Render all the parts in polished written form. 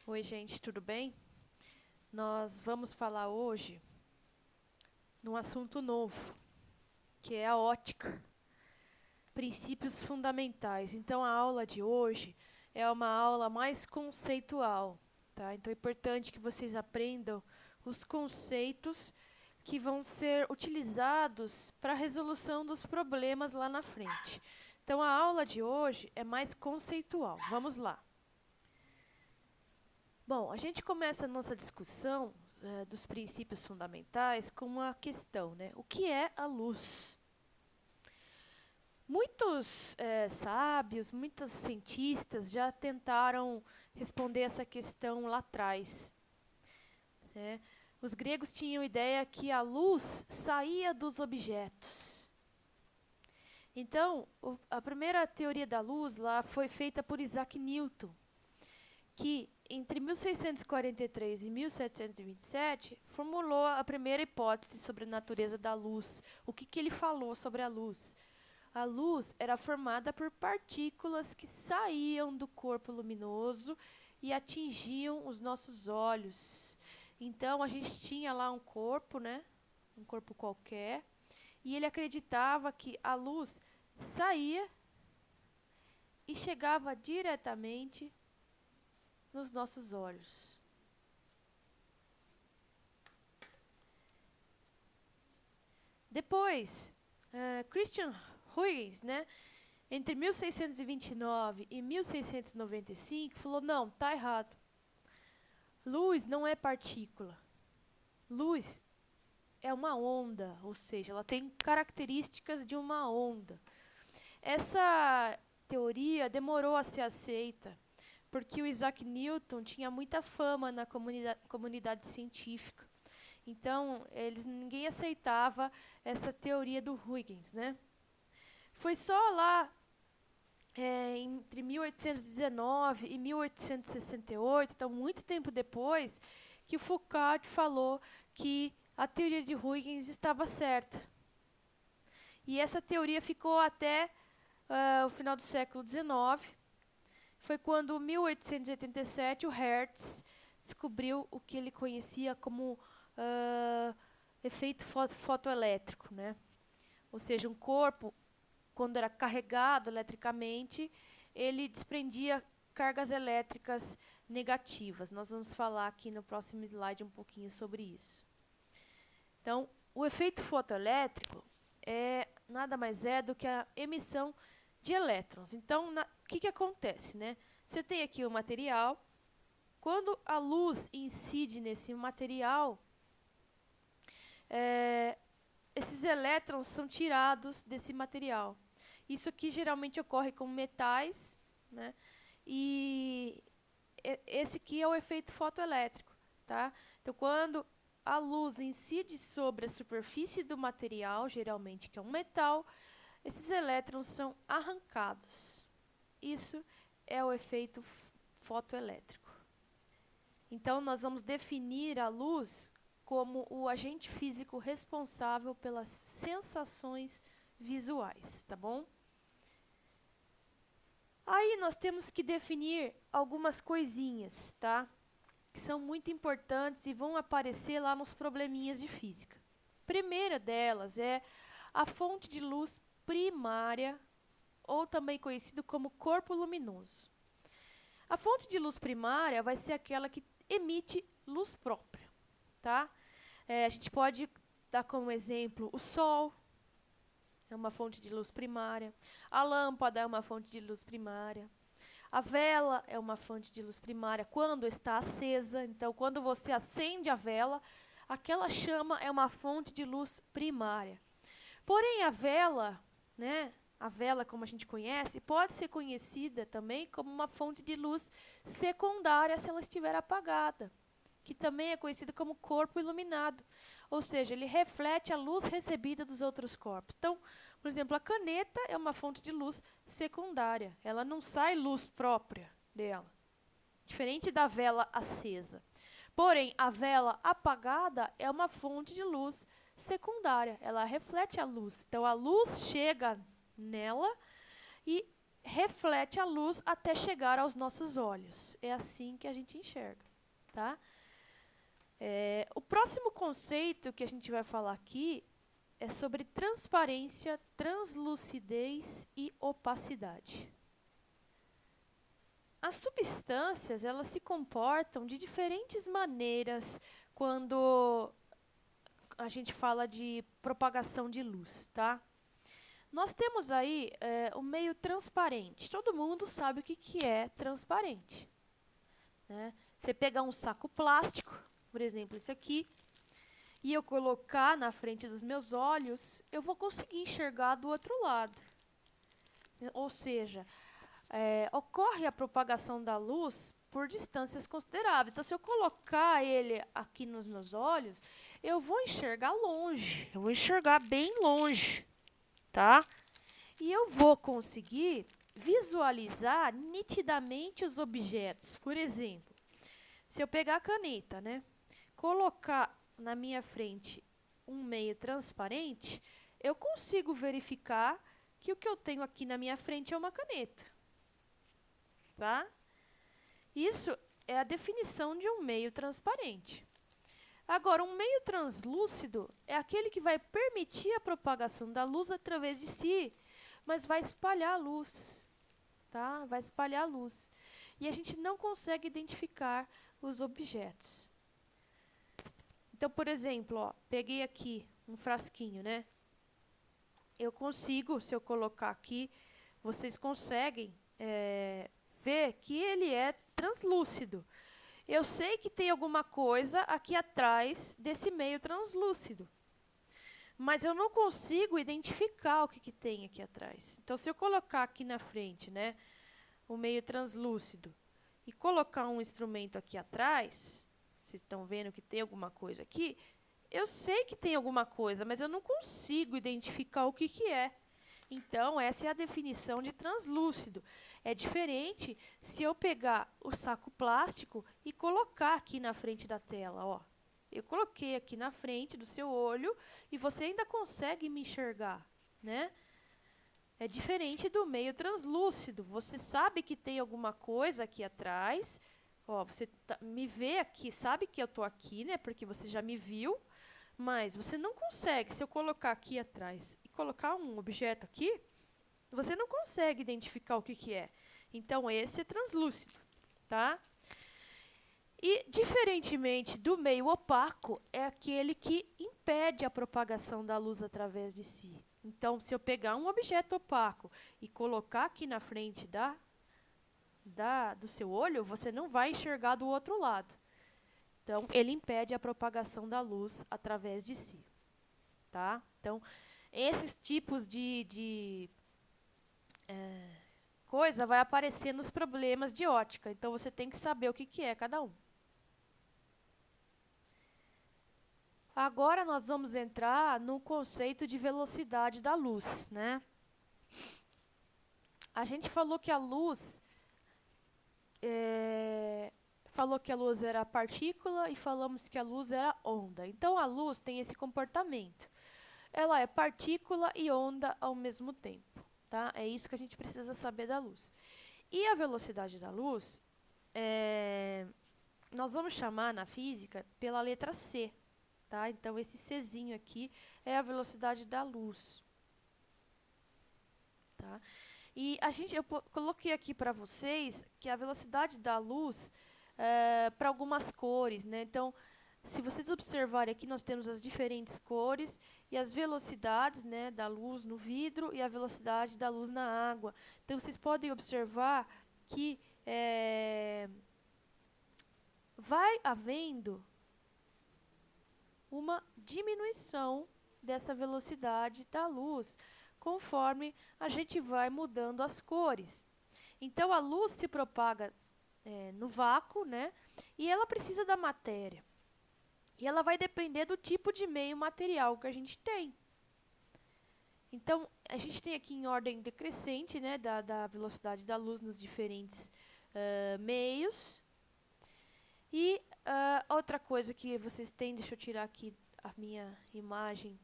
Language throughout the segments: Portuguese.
Oi, gente, tudo bem? Nós vamos falar hoje num assunto novo, que é a ótica, princípios fundamentais. Então, a aula de hoje é uma aula mais conceitual, tá? Então, é importante que vocês aprendam os conceitos que vão ser utilizados para a resolução dos problemas lá na frente. Então, a aula de hoje é mais conceitual. Vamos lá. Bom, a gente começa a nossa discussão dos princípios fundamentais com uma questão, né? O que é a luz? Muitos sábios, muitos cientistas já tentaram responder essa questão lá atrás, né? Os gregos tinham a ideia que a luz saía dos objetos. Então, a primeira teoria da luz lá foi feita por Isaac Newton, que entre 1643 e 1727 formulou a primeira hipótese sobre a natureza da luz. O que ele falou sobre a luz? A luz era formada por partículas que saíam do corpo luminoso e atingiam os nossos olhos. Então a gente tinha lá um corpo, né? Um corpo qualquer, e ele acreditava que a luz saía e chegava diretamente nos nossos olhos. Depois, Christian Huygens, né, entre 1629 e 1695, falou, não, tá errado. Luz não é partícula. Luz é uma onda, ou seja, ela tem características de uma onda. Essa teoria demorou a ser aceita, porque o Isaac Newton tinha muita fama na comunidade científica. Então, ninguém aceitava essa teoria do Huygens, né? Foi só lá, entre 1819 e 1868, então muito tempo depois, que o Foucault falou que a teoria de Huygens estava certa. E essa teoria ficou até o final do século XIX. Foi quando, em 1887, o Hertz descobriu o que ele conhecia como efeito fotoelétrico, né? Ou seja, um corpo, quando era carregado eletricamente, ele desprendia cargas elétricas negativas. Nós vamos falar aqui no próximo slide um pouquinho sobre isso. Então, o efeito fotoelétrico nada mais é do que a emissão de elétrons. Então, o que acontece, né? Você tem aqui o material. Quando a luz incide nesse material, esses elétrons são tirados desse material. Isso aqui geralmente ocorre com metais, né? E esse aqui é o efeito fotoelétrico, tá? Então, quando a luz incide sobre a superfície do material, geralmente que é um metal, esses elétrons são arrancados. Isso é o efeito fotoelétrico. Então, nós vamos definir a luz como o agente físico responsável pelas sensações visuais, tá bom? Aí nós temos que definir algumas coisinhas, tá? Que são muito importantes e vão aparecer lá nos probleminhas de física. Primeira delas é a fonte de luz primária, ou também conhecido como corpo luminoso. A fonte de luz primária vai ser aquela que emite luz própria, tá? A gente pode dar como exemplo o sol, é uma fonte de luz primária. A lâmpada é uma fonte de luz primária. A vela é uma fonte de luz primária quando está acesa. Então, quando você acende a vela, aquela chama é uma fonte de luz primária. Porém, a vela, né, a vela como a gente conhece, pode ser conhecida também como uma fonte de luz secundária se ela estiver apagada, que também é conhecida como corpo iluminado. Ou seja, ele reflete a luz recebida dos outros corpos. Então, por exemplo, a caneta é uma fonte de luz secundária. Ela não sai luz própria dela, diferente da vela acesa. Porém, a vela apagada é uma fonte de luz secundária. Ela reflete a luz. Então, a luz chega nela e reflete a luz até chegar aos nossos olhos. É assim que a gente enxerga, tá? O próximo conceito que a gente vai falar aqui é sobre transparência, translucidez e opacidade. As substâncias, elas se comportam de diferentes maneiras quando a gente fala de propagação de luz, tá? Nós temos aí o meio transparente. Todo mundo sabe o que é transparente, né? Você pegar um saco plástico, por exemplo, esse aqui, e eu colocar na frente dos meus olhos, eu vou conseguir enxergar do outro lado. Ou seja, ocorre a propagação da luz por distâncias consideráveis. Então, se eu colocar ele aqui nos meus olhos, eu vou enxergar longe, eu vou enxergar bem longe, tá? E eu vou conseguir visualizar nitidamente os objetos. Por exemplo, se eu pegar a caneta, né, colocar na minha frente um meio transparente, eu consigo verificar que o que eu tenho aqui na minha frente é uma caneta, tá? Isso é a definição de um meio transparente. Agora, um meio translúcido é aquele que vai permitir a propagação da luz através de si, mas vai espalhar a luz, tá? Vai espalhar a luz. E a gente não consegue identificar os objetos. Então, por exemplo, ó, peguei aqui um frasquinho, né? Eu consigo, se eu colocar aqui, vocês conseguem ver que ele é translúcido. Eu sei que tem alguma coisa aqui atrás desse meio translúcido, mas eu não consigo identificar o que tem aqui atrás. Então, se eu colocar aqui na frente, né, o meio translúcido, e colocar um instrumento aqui atrás, vocês estão vendo que tem alguma coisa aqui, eu sei que tem alguma coisa, mas eu não consigo identificar o que é. Então, essa é a definição de translúcido. É diferente se eu pegar o saco plástico e colocar aqui na frente da tela, ó. Eu coloquei aqui na frente do seu olho e você ainda consegue me enxergar, né? É diferente do meio translúcido. Você sabe que tem alguma coisa aqui atrás. Ó, você me vê aqui, sabe que eu estou aqui, né? Porque você já me viu. Mas você não consegue, se eu colocar aqui atrás e colocar um objeto aqui, você não consegue identificar o que é. Então, esse é translúcido, tá? E, diferentemente do meio opaco, é aquele que impede a propagação da luz através de si. Então, se eu pegar um objeto opaco e colocar aqui na frente do seu olho, você não vai enxergar do outro lado. Então, ele impede a propagação da luz através de si, tá? Então, esses tipos de coisa vai aparecer nos problemas de ótica. Então, você tem que saber o que é cada um. Agora, nós vamos entrar no conceito de velocidade da luz, né? A gente falou que a luz era partícula e falamos que a luz era onda. Então, a luz tem esse comportamento. Ela é partícula e onda ao mesmo tempo, tá? É isso que a gente precisa saber da luz. E a velocidade da luz, nós vamos chamar na física pela letra C, tá? Então, esse Czinho aqui é a velocidade da luz, tá? E eu coloquei aqui para vocês que a velocidade da luz para algumas cores, né? Então, se vocês observarem aqui, nós temos as diferentes cores e as velocidades, né, da luz no vidro e a velocidade da luz na água. Então, vocês podem observar que vai havendo uma diminuição dessa velocidade da luz, conforme a gente vai mudando as cores. Então, a luz se propaga no vácuo, né? E ela precisa da matéria. E ela vai depender do tipo de meio material que a gente tem. Então, a gente tem aqui em ordem decrescente, né, da velocidade da luz nos diferentes meios. E outra coisa que vocês têm, deixa eu tirar aqui a minha imagem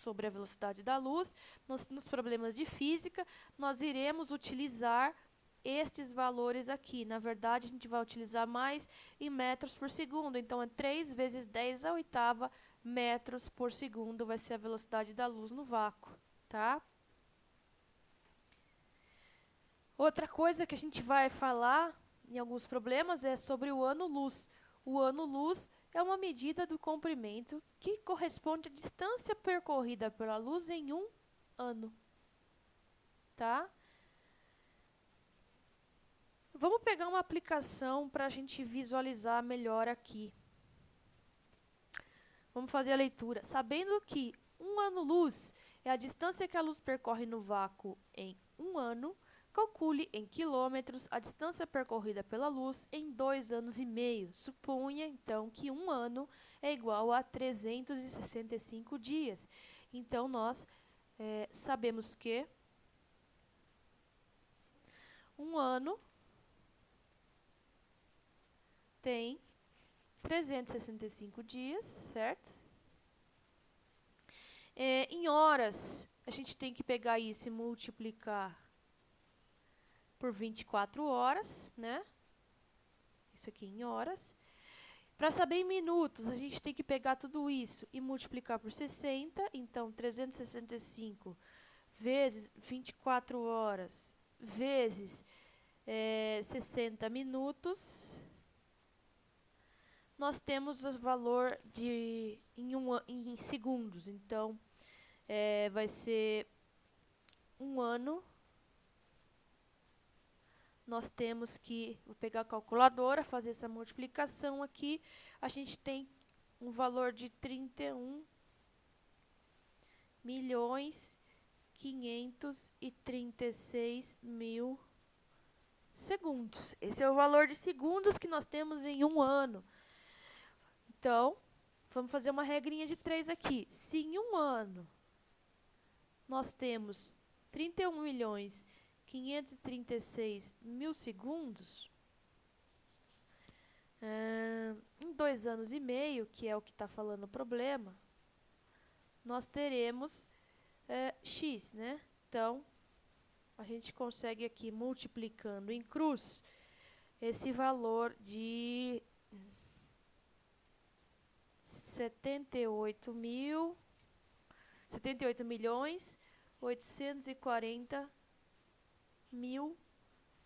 sobre a velocidade da luz, nos problemas de física, nós iremos utilizar estes valores aqui. Na verdade, a gente vai utilizar mais em metros por segundo. Então, é 3 vezes 10 à oitava metros por segundo vai ser a velocidade da luz no vácuo, tá? Outra coisa que a gente vai falar em alguns problemas é sobre o ano-luz. O ano-luz é uma medida do comprimento que corresponde à distância percorrida pela luz em um ano, tá? Vamos pegar uma aplicação para a gente visualizar melhor aqui. Vamos fazer a leitura. Sabendo que um ano-luz é a distância que a luz percorre no vácuo em um ano, calcule em quilômetros a distância percorrida pela luz em 2 anos e meio. Suponha, então, que um ano é igual a 365 dias. Então, nós sabemos que um ano tem 365 dias, certo? Em horas, a gente tem que pegar isso e multiplicar por 24 horas, né? Isso aqui em horas. Para saber em minutos, a gente tem que pegar tudo isso e multiplicar por 60. Então, 365 vezes 24 horas vezes 60 minutos. Nós temos o valor em segundos. Então, vai ser um ano. Nós temos que, vou pegar a calculadora, fazer essa multiplicação aqui. A gente tem um valor de 31.536.000 segundos. Esse é o valor de segundos que nós temos em um ano. Então, vamos fazer uma regrinha de 3 aqui. Se em um ano nós temos 31.536.000 segundos, em 2 anos e meio, que é o que está falando o problema, nós teremos x, né? Então, a gente consegue aqui, multiplicando em cruz, esse valor de 78.840.000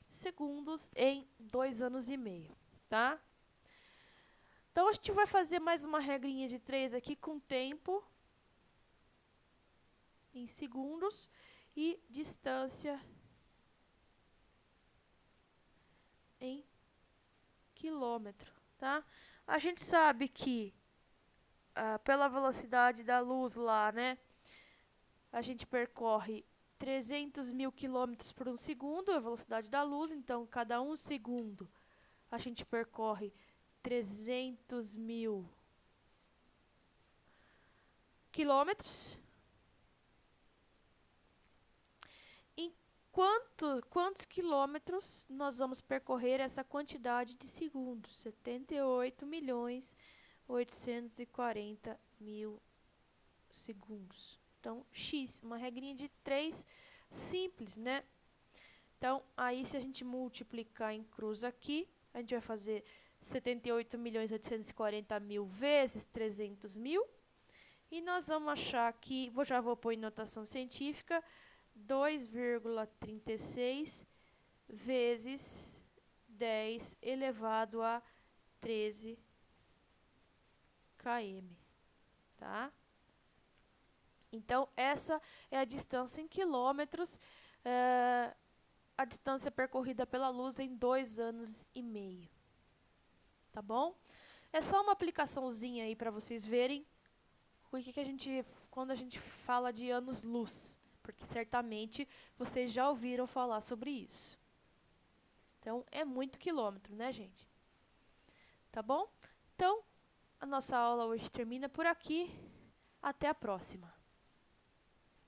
segundos em 2 anos e meio, tá? Então, a gente vai fazer mais uma regrinha de 3 aqui com tempo em segundos e distância em quilômetro, tá? A gente sabe que pela velocidade da luz lá, né, a gente percorre 300.000 quilômetros por um segundo, a velocidade da luz. Então, cada um segundo a gente percorre 300.000 quilômetros. Em quantos quilômetros nós vamos percorrer essa quantidade de segundos? 78.840.000 segundos. Então, x, uma regrinha de 3 simples, né? Então, aí se a gente multiplicar em cruz aqui, a gente vai fazer 78.840.000 vezes 300.000. E nós vamos achar que, já vou pôr em notação científica, 2,36 vezes 10 elevado a 13 km, tá? Então, essa é a distância em quilômetros, a distância percorrida pela luz em 2 anos e meio. Tá bom? É só uma aplicaçãozinha aí para vocês verem o que a gente, quando a gente fala de anos-luz, porque certamente vocês já ouviram falar sobre isso. Então, é muito quilômetro, né, gente? Tá bom? Então, a nossa aula hoje termina por aqui. Até a próxima.